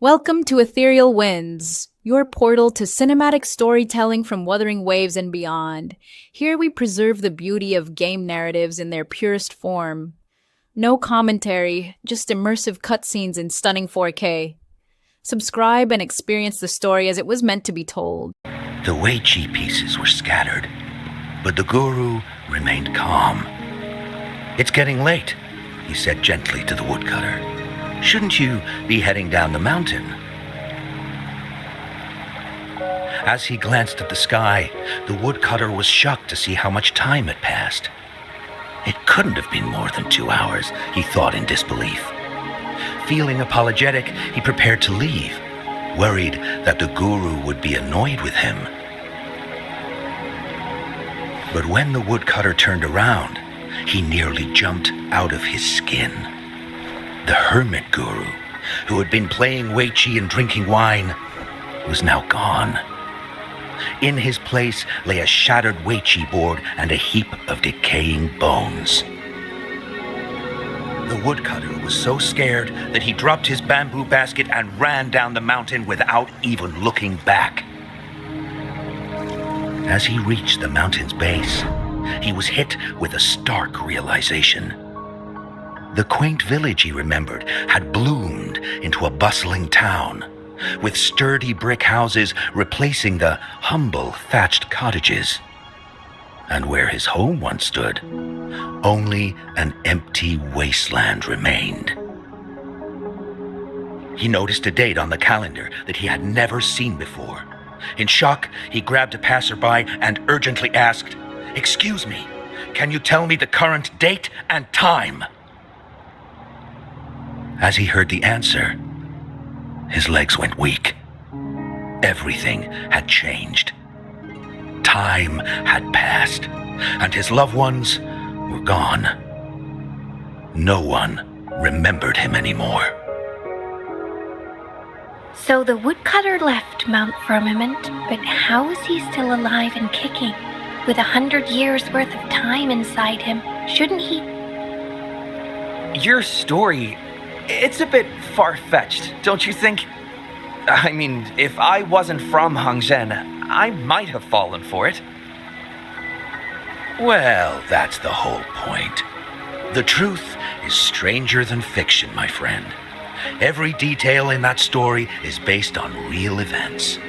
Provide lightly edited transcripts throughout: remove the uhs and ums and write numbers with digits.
Welcome to Ethereal Winds, your portal to cinematic storytelling from Wuthering Waves and beyond. Here we preserve the beauty of game narratives in their purest form. No commentary, just immersive cutscenes in stunning 4K. Subscribe and experience the story as it was meant to be told. The Wei Chi pieces were scattered, but the guru remained calm. "It's getting late," he said gently to the woodcutter. "Shouldn't you be heading down the mountain?" As he glanced at the sky, the woodcutter was shocked to see how much time had passed. It couldn't have been more than 2 hours, he thought in disbelief. Feeling apologetic, he prepared to leave, worried that the guru would be annoyed with him. But when the woodcutter turned around, he nearly jumped out of his skin. The hermit guru, who had been playing Wei Chi and drinking wine, was now gone. In his place lay a shattered Wei Chi board and a heap of decaying bones. The woodcutter was so scared that he dropped his bamboo basket and ran down the mountain without even looking back. As he reached the mountain's base, he was hit with a stark realization. The quaint village he remembered had bloomed into a bustling town, with sturdy brick houses replacing the humble thatched cottages. And where his home once stood, only an empty wasteland remained. He noticed a date on the calendar that he had never seen before. In shock, he grabbed a passerby and urgently asked, "Excuse me, can you tell me the current date and time?" As he heard the answer, his legs went weak. Everything had changed. Time had passed, and his loved ones were gone. No one remembered him anymore. So the woodcutter left Mount Firmament, but how is he still alive and kicking? With 100 years worth of time inside him, shouldn't he? Your story, it's a bit far-fetched, don't you think? I mean, if I wasn't from Hongzhen, I might have fallen for it. Well, that's the whole point. The truth is stranger than fiction, my friend. Every detail in that story is based on real events.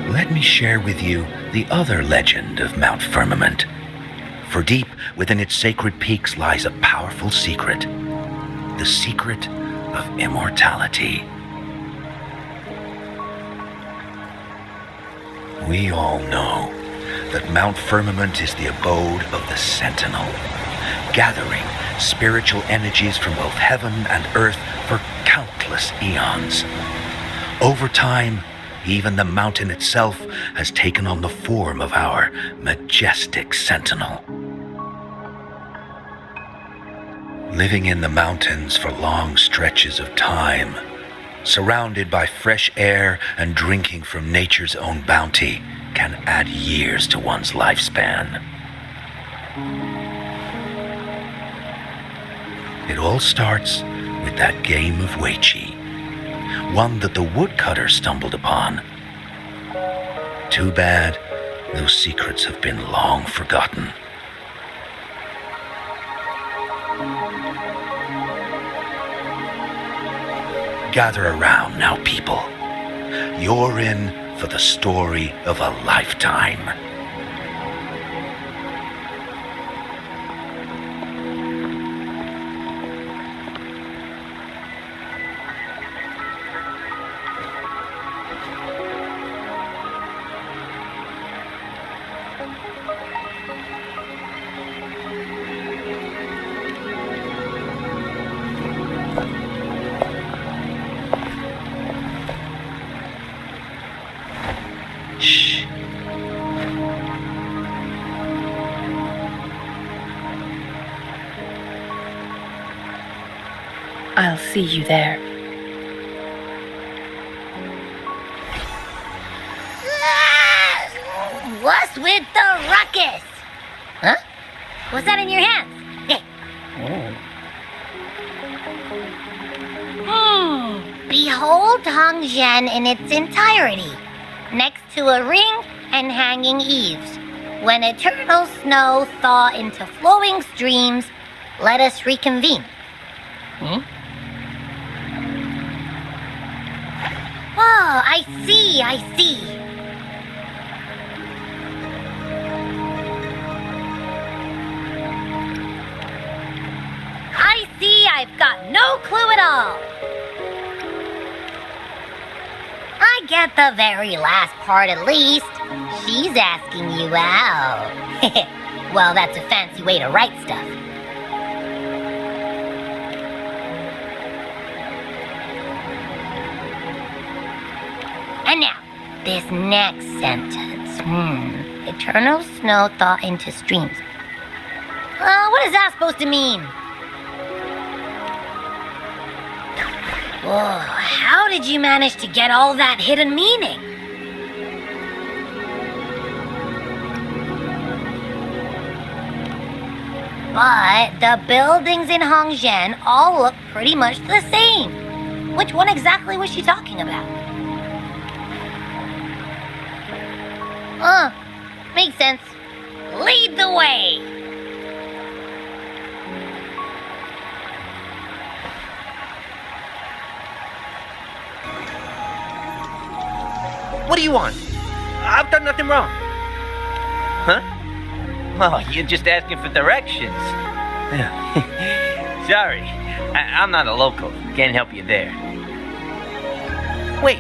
Let me share with you the other legend of Mount Firmament. For deep within its sacred peaks lies a powerful secret. The secret of immortality. We all know that Mount Firmament is the abode of the Sentinel, gathering spiritual energies from both heaven and earth for countless eons. Over time, even the mountain itself has taken on the form of our majestic sentinel. Living in the mountains for long stretches of time, surrounded by fresh air and drinking from nature's own bounty, can add years to one's lifespan. It all starts with that game of Wei Chi, one that the woodcutter stumbled upon. Too bad those secrets have been long forgotten. Gather around now, people. You're in for the story of a lifetime. Shh. I'll see you there. What's with the ruckus? Huh? What's that in your hands? hold Hongzhen in its entirety, next to a ring and hanging eaves. When eternal snow thaw into flowing streams, let us reconvene. Oh, I see. I've got no clue at all. I get the very last part at least. She's asking you out. Well, that's a fancy way to write stuff. And now, this next sentence. Eternal snow thaw into streams. What is that supposed to mean? Whoa, how did you manage to get all that hidden meaning? But the buildings in Hongzhen all look pretty much the same. Which one exactly was she talking about? Makes sense. Lead the way! What do you want? I've done nothing wrong. Huh? Oh, you're just asking for directions. Sorry, I'm not a local. Can't help you there. Wait,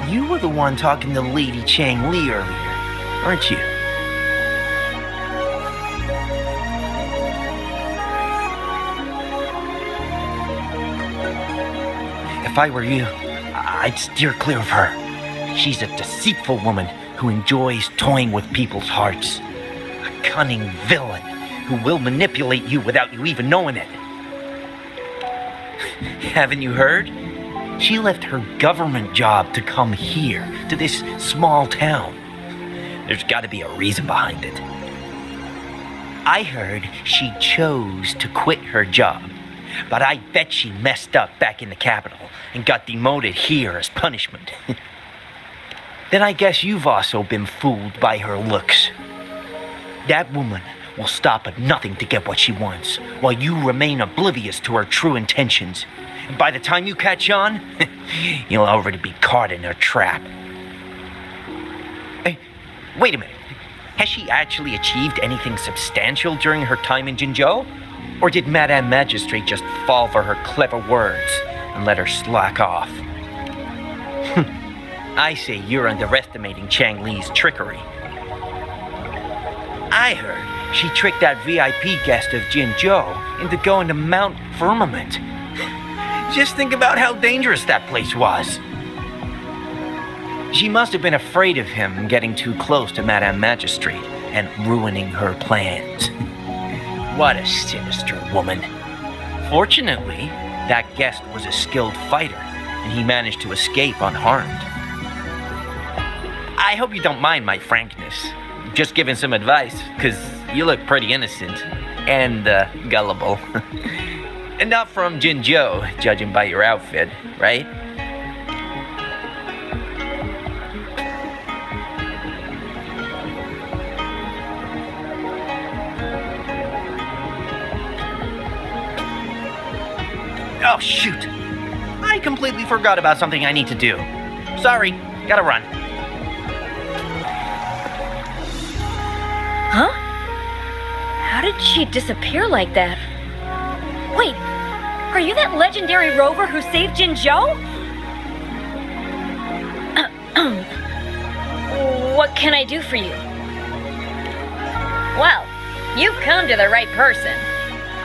you were the one talking to Lady Changli earlier, aren't you? If I were you, I'd steer clear of her. She's a deceitful woman who enjoys toying with people's hearts. A cunning villain who will manipulate you without you even knowing it. Haven't you heard? She left her government job to come here, to this small town. There's got to be a reason behind it. I heard she chose to quit her job, but I bet she messed up back in the capital and got demoted here as punishment. Then I guess you've also been fooled by her looks. That woman will stop at nothing to get what she wants, while you remain oblivious to her true intentions. And by the time you catch on, you'll already be caught in her trap. Hey, wait a minute. Has she actually achieved anything substantial during her time in Jinzhou? Or did Madame Magistrate just fall for her clever words and let her slack off? I say you're underestimating Changli's trickery. I heard she tricked that VIP guest of Jinzhou into going to Mount Firmament. Just think about how dangerous that place was. She must have been afraid of him getting too close to Madame Magistrate and ruining her plans. What a sinister woman. Fortunately, that guest was a skilled fighter, and he managed to escape unharmed. I hope you don't mind my frankness. Just giving some advice, because you look pretty innocent and gullible. And not from Jinzhou, judging by your outfit, right? Oh, shoot. I completely forgot about something I need to do. Sorry, gotta run. Huh? How did she disappear like that? Wait, are you that legendary Rover who saved Jinzhou? What can I do for you? Well, you've come to the right person.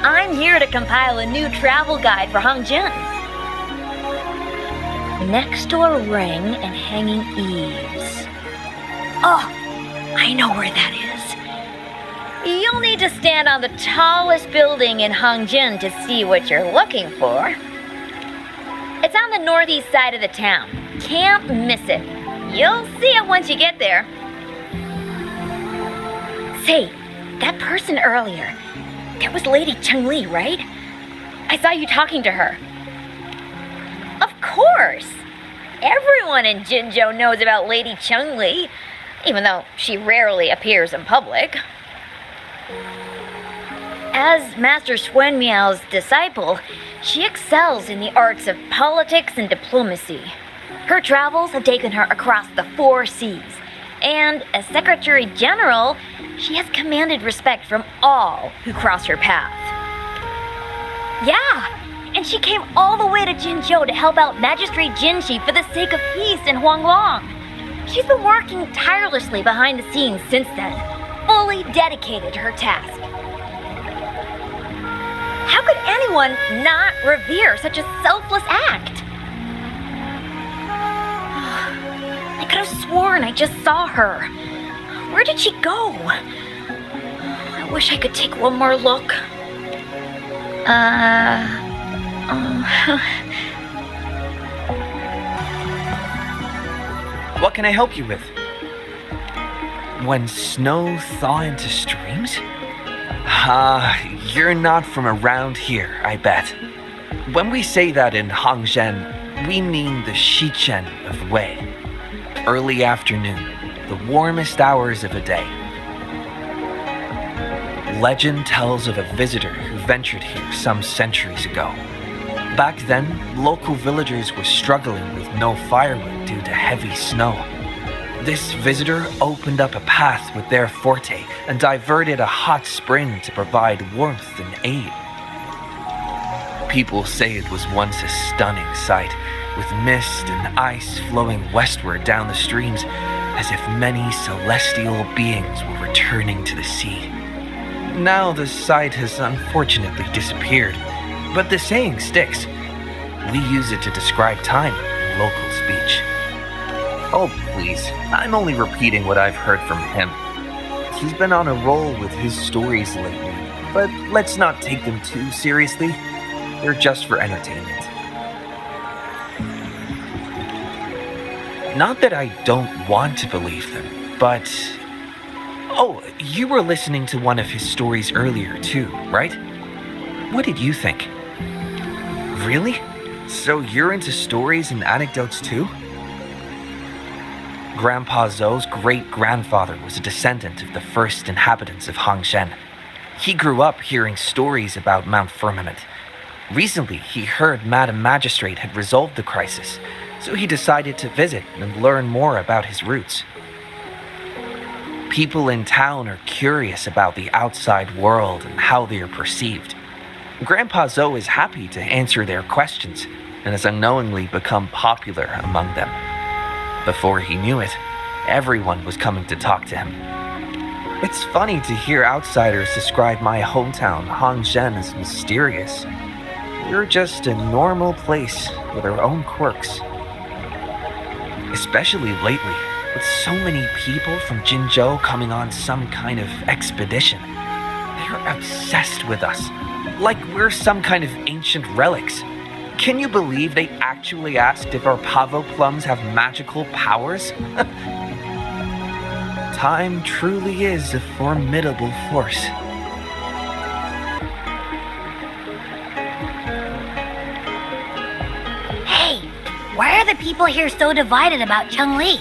I'm here to compile a new travel guide for Hongzhen. Next door ring and hanging eaves. Oh, I know where that is. You'll need to stand on the tallest building in Hongzhen to see what you're looking for. It's on the northeast side of the town. Can't miss it. You'll see it once you get there. Say, that person earlier, that was Lady Changli, right? I saw you talking to her. Of course. Everyone in Jinzhou knows about Lady Changli, even though she rarely appears in public. As Master Swen Miao's disciple, she excels in the arts of politics and diplomacy. Her travels have taken her across the 4 seas, and as Secretary General, she has commanded respect from all who cross her path. Yeah, and she came all the way to Jinzhou to help out Magistrate Jinxi for the sake of peace in Huanglong. She's been working tirelessly behind the scenes since then, fully dedicated to her task. How could anyone not revere such a selfless act? I could have sworn I just saw her. Where did she go? I wish I could take one more look. What can I help you with? When snow thaw into streams? You're not from around here, I bet. When we say that in Hangzhen, we mean the Shichen of Wei. Early afternoon, the warmest hours of a day. Legend tells of a visitor who ventured here some centuries ago. Back then, local villagers were struggling with no firewood due to heavy snow. This visitor opened up a path with their forte and diverted a hot spring to provide warmth and aid. People say it was once a stunning sight, with mist and ice flowing westward down the streams, as if many celestial beings were returning to the sea. Now the sight has unfortunately disappeared, but the saying sticks. We use it to describe time in local speech. Oh, please, I'm only repeating what I've heard from him. He's been on a roll with his stories lately, but let's not take them too seriously. They're just for entertainment. Not that I don't want to believe them, but... Oh, you were listening to one of his stories earlier too, right? What did you think? Really? So you're into stories and anecdotes too? Grandpa Zhou's great-grandfather was a descendant of the first inhabitants of Hangzhen. He grew up hearing stories about Mount Firmament. Recently, he heard Madam Magistrate had resolved the crisis, so he decided to visit and learn more about his roots. People in town are curious about the outside world and how they are perceived. Grandpa Zhou is happy to answer their questions and has unknowingly become popular among them. Before he knew it, everyone was coming to talk to him. It's funny to hear outsiders describe my hometown, Hangzhen, as mysterious. We're just a normal place with our own quirks. Especially lately, with so many people from Jinzhou coming on some kind of expedition. They're obsessed with us, like we're some kind of ancient relics. Can you believe they actually asked if our pavo plums have magical powers? Time truly is a formidable force. Hey, why are the people here so divided about Changli?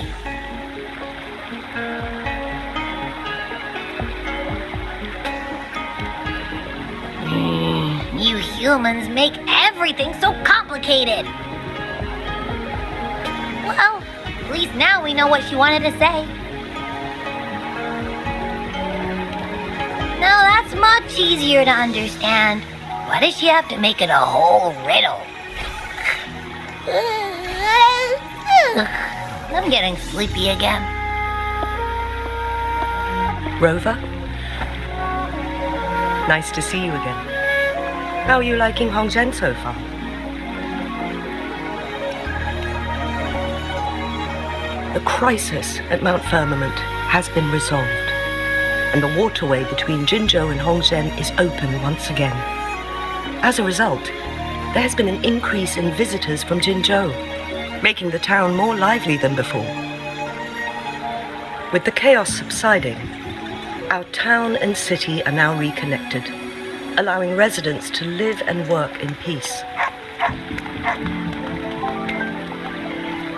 You humans make everything so complicated. Well, at least now we know what she wanted to say. Now that's much easier to understand. Why does she have to make it a whole riddle? I'm getting sleepy again. Rover? Nice to see you again. How are you liking Hangzhen so far? The crisis at Mount Firmament has been resolved, and the waterway between Jinzhou and Hangzhen is open once again. As a result, there has been an increase in visitors from Jinzhou, making the town more lively than before. With the chaos subsiding, our town and city are now reconnected, allowing residents to live and work in peace.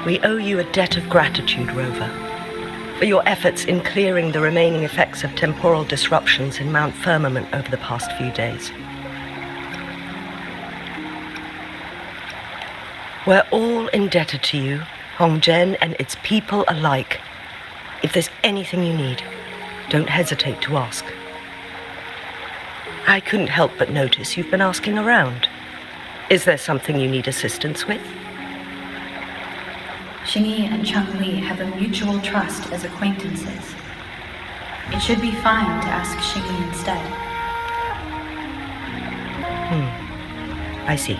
We owe you a debt of gratitude, Rover, for your efforts in clearing the remaining effects of temporal disruptions in Mount Firmament over the past few days. We're all indebted to you, Hongzhen and its people alike. If there's anything you need, don't hesitate to ask. I couldn't help but notice you've been asking around. Is there something you need assistance with? Xingyi and Changli have a mutual trust as acquaintances. It should be fine to ask Xingyi instead. I see.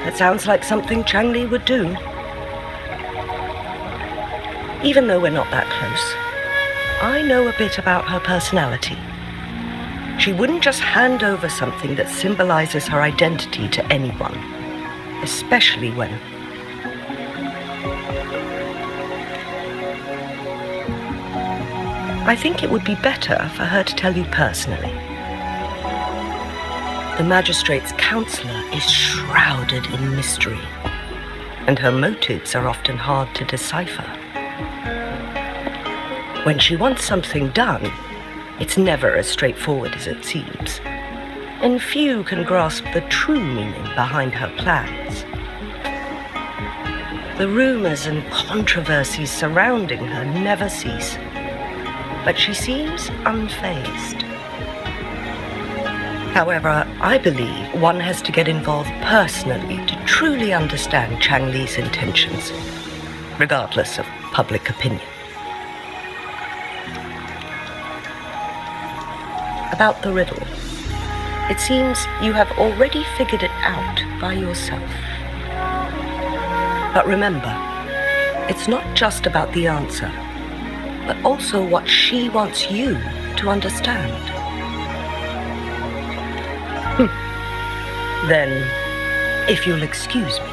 That sounds like something Changli would do. Even though we're not that close, I know a bit about her personality. She wouldn't just hand over something that symbolizes her identity to anyone, especially when... I think it would be better for her to tell you personally. The Magistrate's Counselor is shrouded in mystery, and her motives are often hard to decipher. When she wants something done, it's never as straightforward as it seems, and few can grasp the true meaning behind her plans. The rumors and controversies surrounding her never cease, but she seems unfazed. However, I believe one has to get involved personally to truly understand Changli's intentions, regardless of public opinion. About the riddle, it seems you have already figured it out by yourself. But remember, it's not just about the answer, but also what she wants you to understand. Then, if you'll excuse me,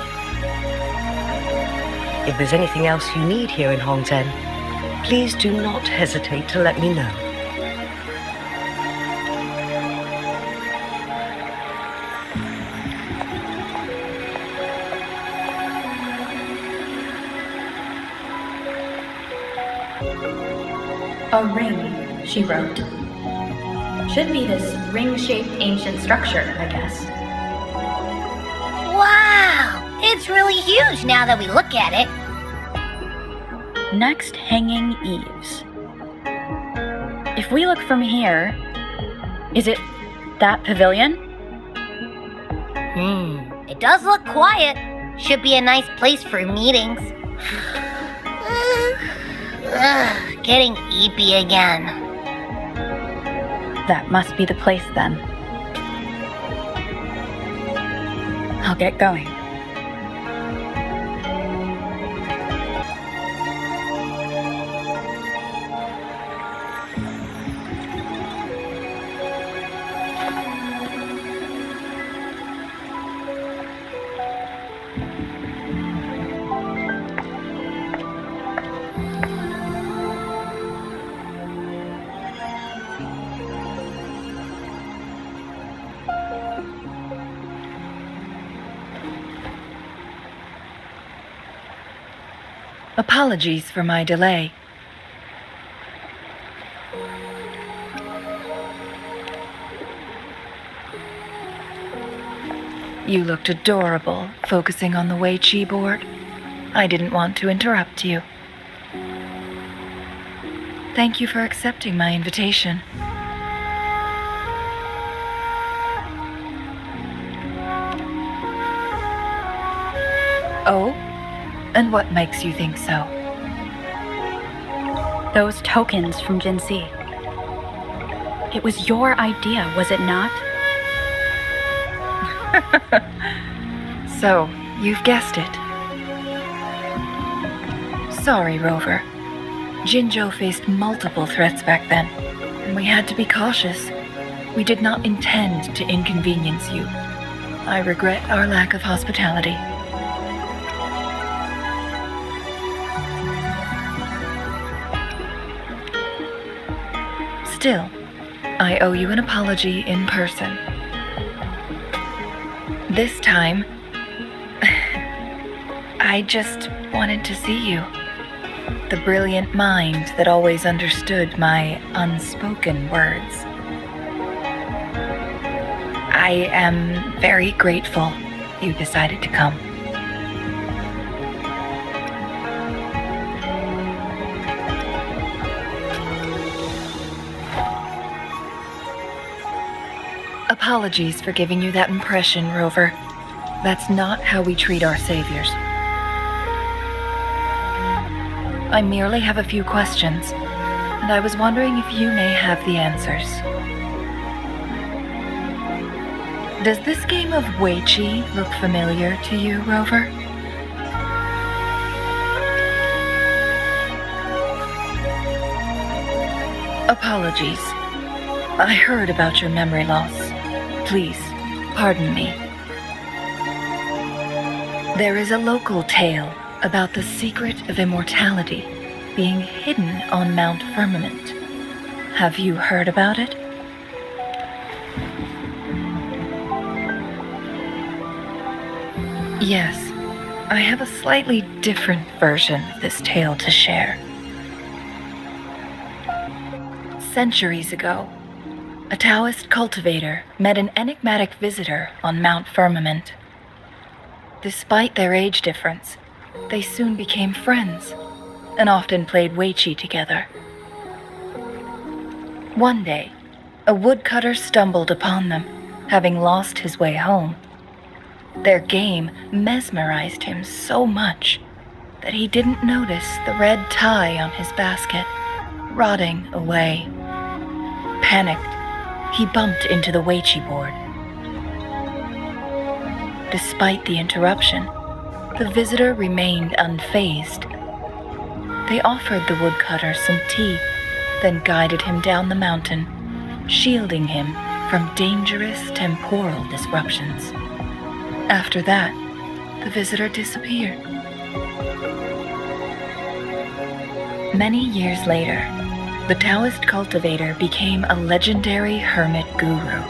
if there's anything else you need here in Hongzhen, please do not hesitate to let me know. A ring, she wrote. Should be this ring-shaped ancient structure, I guess. Wow! It's really huge now that we look at it. Next, hanging eaves. If we look from here, is it that pavilion? It does look quiet. Should be a nice place for meetings. Getting eepy again. That must be the place then. I'll get going. Apologies for my delay. You looked adorable, focusing on the Wei Qi board. I didn't want to interrupt you. Thank you for accepting my invitation. Oh? And what makes you think so? Those tokens from Jinzhou. It was your idea, was it not? So, you've guessed it. Sorry, Rover. Jinzhou faced multiple threats back then, and we had to be cautious. We did not intend to inconvenience you. I regret our lack of hospitality. Still, I owe you an apology in person. I just wanted to see you. The brilliant mind that always understood my unspoken words. I am very grateful you decided to come. Apologies for giving you that impression, Rover. That's not how we treat our saviors. I merely have a few questions, and I was wondering if you may have the answers. Does this game of Weiqi look familiar to you, Rover? Apologies. I heard about your memory loss. Please, pardon me. There is a local tale about the secret of immortality being hidden on Mount Firmament. Have you heard about it? Yes, I have a slightly different version of this tale to share. Centuries ago, a Taoist cultivator met an enigmatic visitor on Mount Firmament. Despite their age difference, they soon became friends and often played Weiqi together. One day, a woodcutter stumbled upon them, having lost his way home. Their game mesmerized him so much that he didn't notice the red tie on his basket, rotting away. Panicked, he bumped into the Weiqi board. Despite the interruption, the visitor remained unfazed. They offered the woodcutter some tea, then guided him down the mountain, shielding him from dangerous temporal disruptions. After that, the visitor disappeared. Many years later, the Taoist cultivator became a legendary hermit guru.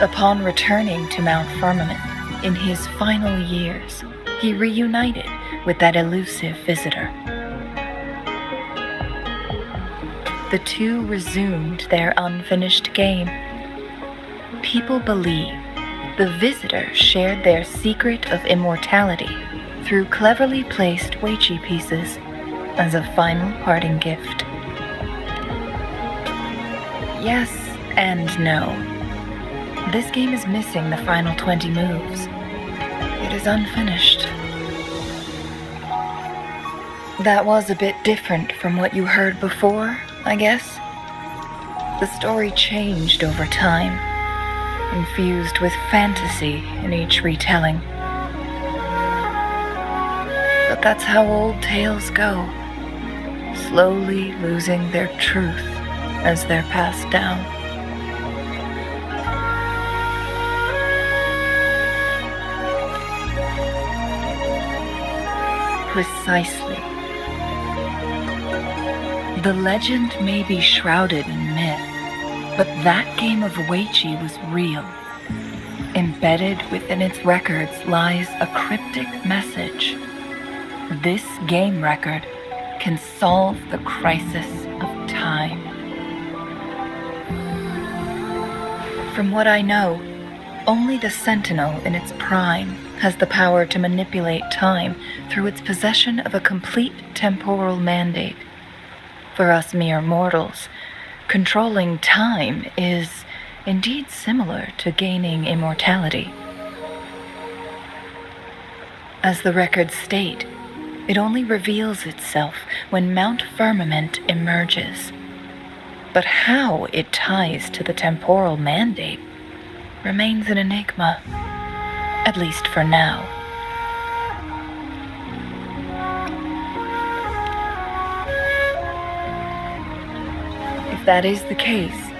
Upon returning to Mount Firmament in his final years, he reunited with that elusive visitor. The two resumed their unfinished game. People believe the visitor shared their secret of immortality through cleverly placed Weiqi pieces as a final parting gift. Yes and no. This game is missing the final 20 moves. It is unfinished. That was a bit different from what you heard before, I guess. The story changed over time, infused with fantasy in each retelling. But that's how old tales go, slowly losing their truth as they're passed down. Precisely. The legend may be shrouded in myth, but that game of Weiqi was real. Embedded within its records lies a cryptic message. This game record can solve the crisis of time. From what I know, only the Sentinel in its prime has the power to manipulate time through its possession of a complete temporal mandate. For us mere mortals, controlling time is indeed similar to gaining immortality. As the records state, it only reveals itself when Mount Firmament emerges. But how it ties to the temporal mandate remains an enigma, at least for now. If that is the case,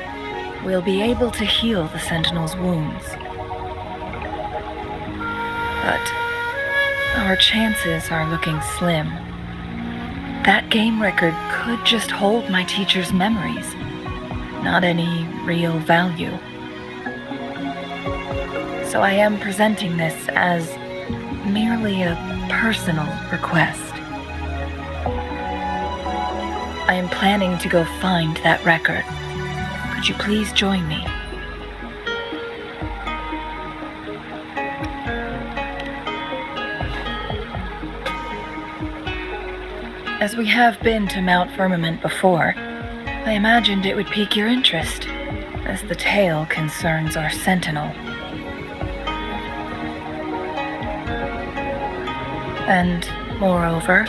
we'll be able to heal the Sentinel's wounds. But our chances are looking slim. That game record could just hold my teacher's memories, not any real value. So I am presenting this as merely a personal request. I am planning to go find that record. Could you please join me? As we have been to Mount Firmament before, I imagined it would pique your interest, as the tale concerns our sentinel. And, moreover,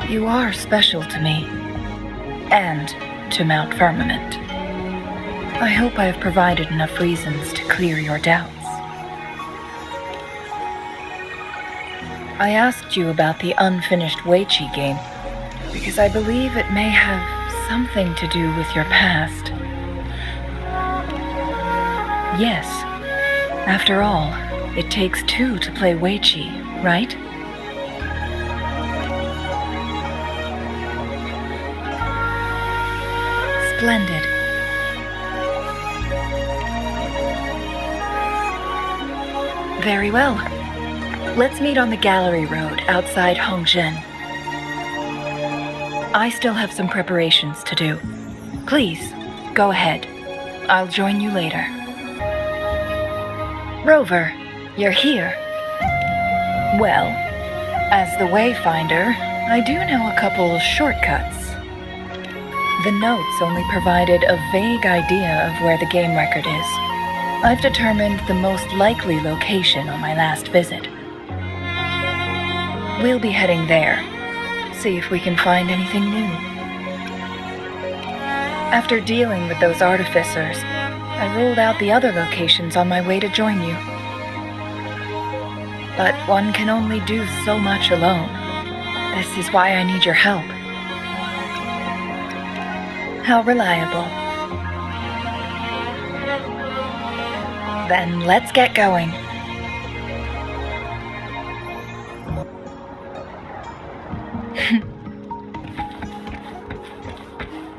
you are special to me, and to Mount Firmament. I hope I have provided enough reasons to clear your doubts. I asked you about the unfinished Weiqi game, because I believe it may have something to do with your past. Yes, after all, it takes two to play Weiqi, right? Splendid. Very well. Let's meet on the Gallery Road outside Hongzhen. I still have some preparations to do. Please, go ahead. I'll join you later. Rover, you're here. Well, as the Wayfinder, I do know a couple of shortcuts. The notes only provided a vague idea of where the game record is. I've determined the most likely location on my last visit. We'll be heading there. See if we can find anything new. After dealing with those artificers, I ruled out the other locations on my way to join you. But one can only do so much alone. This is why I need your help. How reliable. Then let's get going.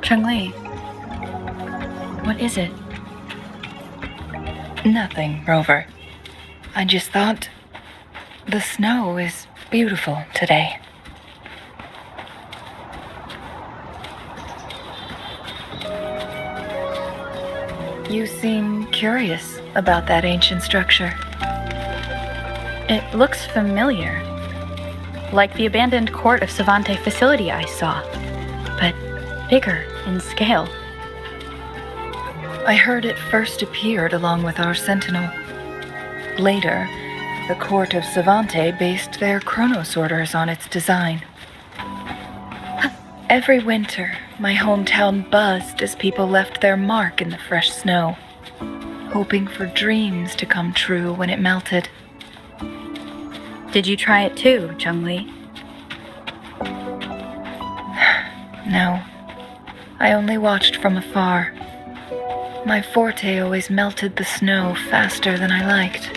Changli, what is it? Nothing, Rover. I just thought the snow is beautiful today. You seem curious about that ancient structure. It looks familiar. Like the abandoned court of Savante facility I saw, but bigger in scale. I heard it first appeared along with our sentinel. Later, the court of Savante based their Chronos orders on its design. Every winter, my hometown buzzed as people left their mark in the fresh snow, hoping for dreams to come true when it melted. Did you try it too, Changli? No, I only watched from afar. My forte always melted the snow faster than I liked.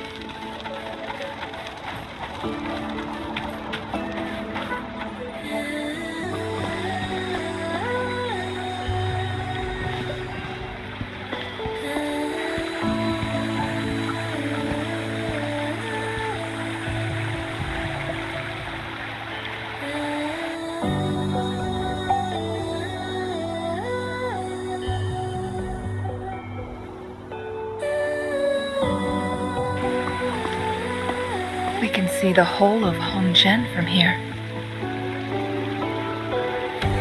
We can see the whole of Hongzhen from here.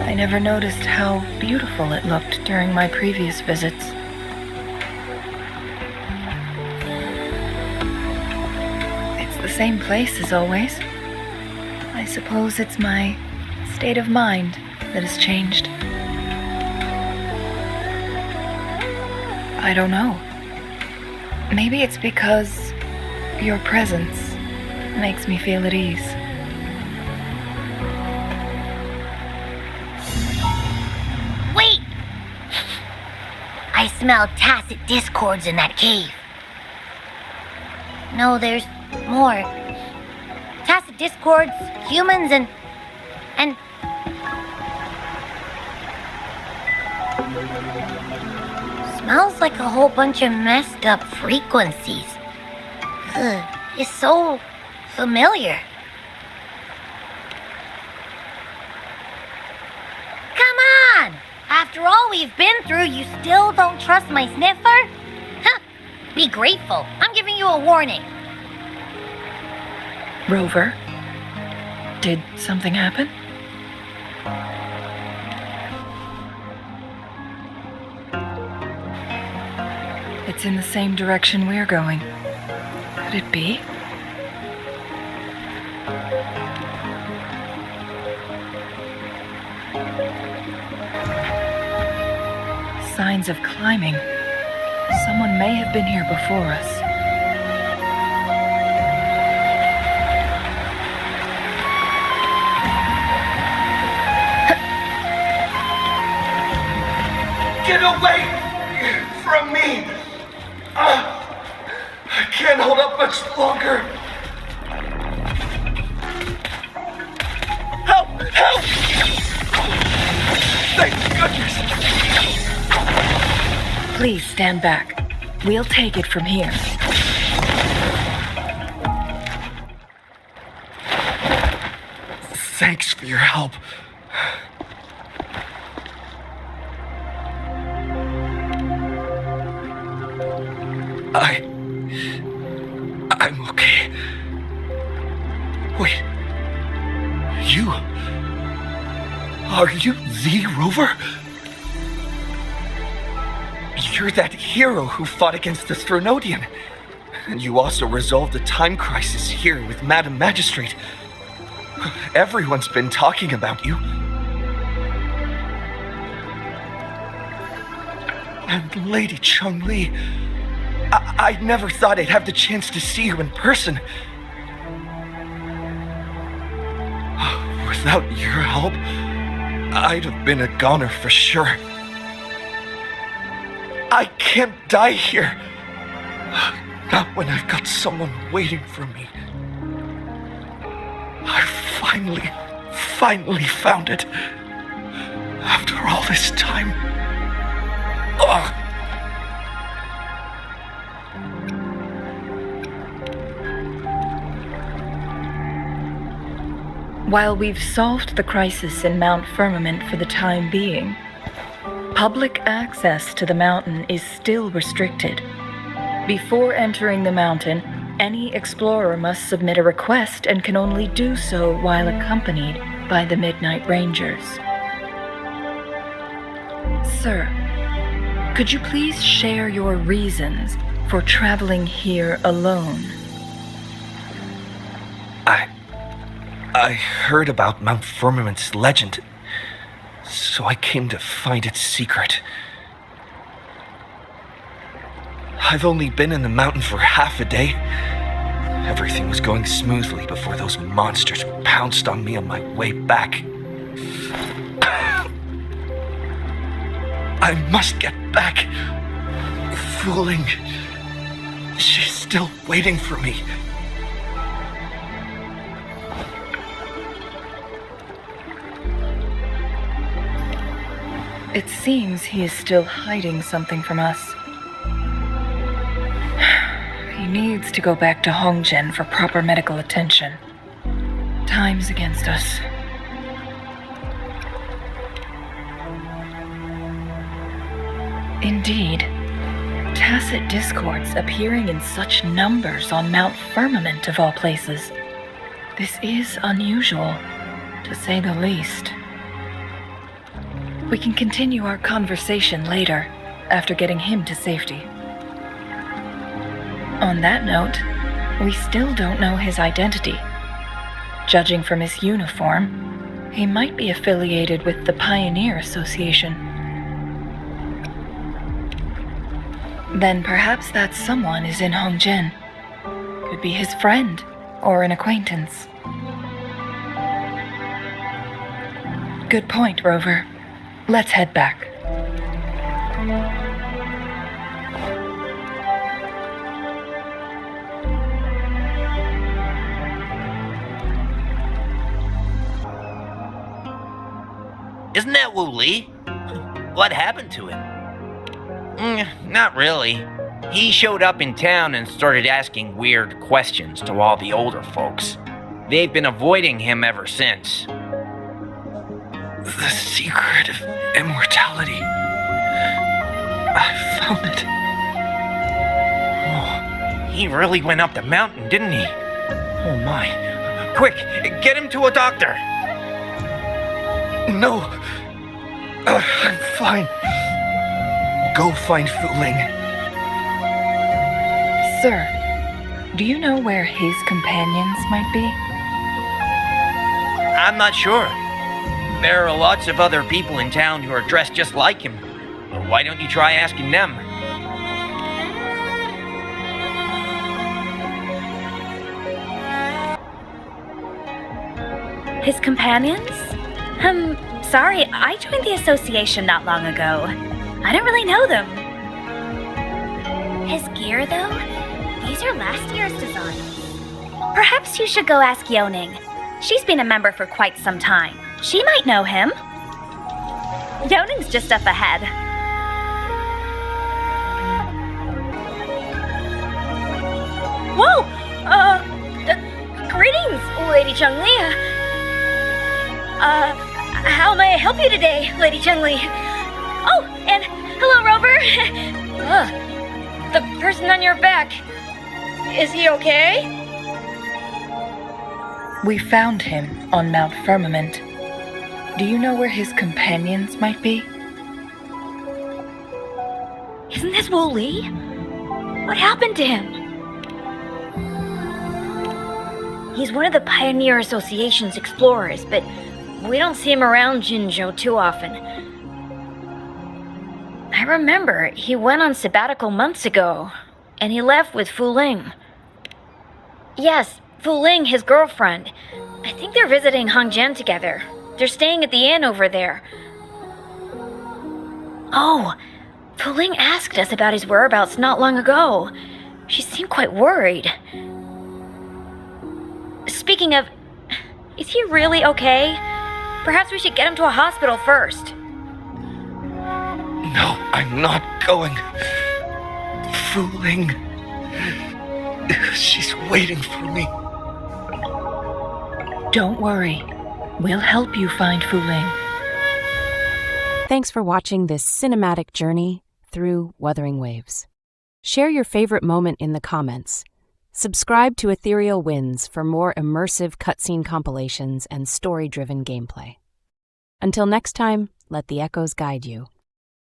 I never noticed how beautiful it looked during my previous visits. It's the same place as always. I suppose it's my state of mind that has changed. I don't know. Maybe it's because your presence makes me feel at ease. Wait! I smell tacit discords in that cave. No, there's more. Tacit discords, humans, and... Smells like a whole bunch of messed up frequencies. Ugh, it's so familiar. Come on! After all we've been through, you still don't trust my sniffer? Huh! Be grateful. I'm giving you a warning. Rover, did something happen? It's in the same direction we're going. Could it be? Signs of climbing. Someone may have been here before us. Get away from me! I can't hold up much longer. Help! Help! Thank goodness! Please stand back. We'll take it from here. Thanks for your help. I'm okay. Wait. Are you the Rover? You're that hero who fought against the Stronodian. And you also resolved a time crisis here with Madam Magistrate. Everyone's been talking about you. And Lady Changli, I never thought I'd have the chance to see you in person. Without your help, I'd have been a goner for sure. I can't die here. Not when I've got someone waiting for me. I finally found it. After all this time. Ugh. While we've solved the crisis in Mount Firmament for the time being, public access to the mountain is still restricted. Before entering the mountain, any explorer must submit a request and can only do so while accompanied by the Midnight Rangers. Sir, could you please share your reasons for traveling here alone? I heard about Mount Firmament's legend, so I came to find its secret. I've only been in the mountain for half a day. Everything was going smoothly before those monsters pounced on me on my way back. I must get back. Fooling. She's still waiting for me. It seems he is still hiding something from us. He needs to go back to Hongzhen for proper medical attention. Time's against us. Indeed, tacit discords appearing in such numbers on Mount Firmament of all places. This is unusual, to say the least. We can continue our conversation later, after getting him to safety. On that note, we still don't know his identity. Judging from his uniform, he might be affiliated with the Pioneer Association. Then perhaps that someone is in Hongzhen. Could be his friend, or an acquaintance. Good point, Rover. Let's head back. Isn't that Wu Li? What happened to him? Not really. He showed up in town and started asking weird questions to all the older folks. They've been avoiding him ever since. The secret of immortality. I found it. Oh, he really went up the mountain, didn't he? Oh my. Quick, get him to a doctor. No. I'm fine. Go find Fu Ling. Sir, do you know where his companions might be? I'm not sure. There are lots of other people in town who are dressed just like him. Why don't you try asking them? His companions? Sorry, I joined the association not long ago. I don't really know them. His gear, though? These are last year's designs. Perhaps you should go ask Yoning. She's been a member for quite some time. She might know him. Yoning's just up ahead. Whoa! Greetings, Lady Changli. How may I help you today, Lady Changli? Oh, and hello, Rover. The person on your back. Is he okay? We found him on Mount Firmament. Do you know where his companions might be? Isn't this Wu Li? What happened to him? He's one of the Pioneer Association's explorers, but we don't see him around Jinzhou too often. I remember he went on sabbatical months ago, and he left with Fu Ling. Yes, Fu Ling, his girlfriend. I think they're visiting Hongjian together. They're staying at the inn over there. Oh, Fu Ling asked us about his whereabouts not long ago. She seemed quite worried. Speaking of, is he really okay? Perhaps we should get him to a hospital first. No, I'm not going. Fu Ling. She's waiting for me. Don't worry. We'll help you find Fu Ling. Thanks for watching this cinematic journey through Wuthering Waves. Share your favorite moment in the comments. Subscribe to Ethereal Winds for more immersive cutscene compilations and story-driven gameplay. Until next time, let the echoes guide you.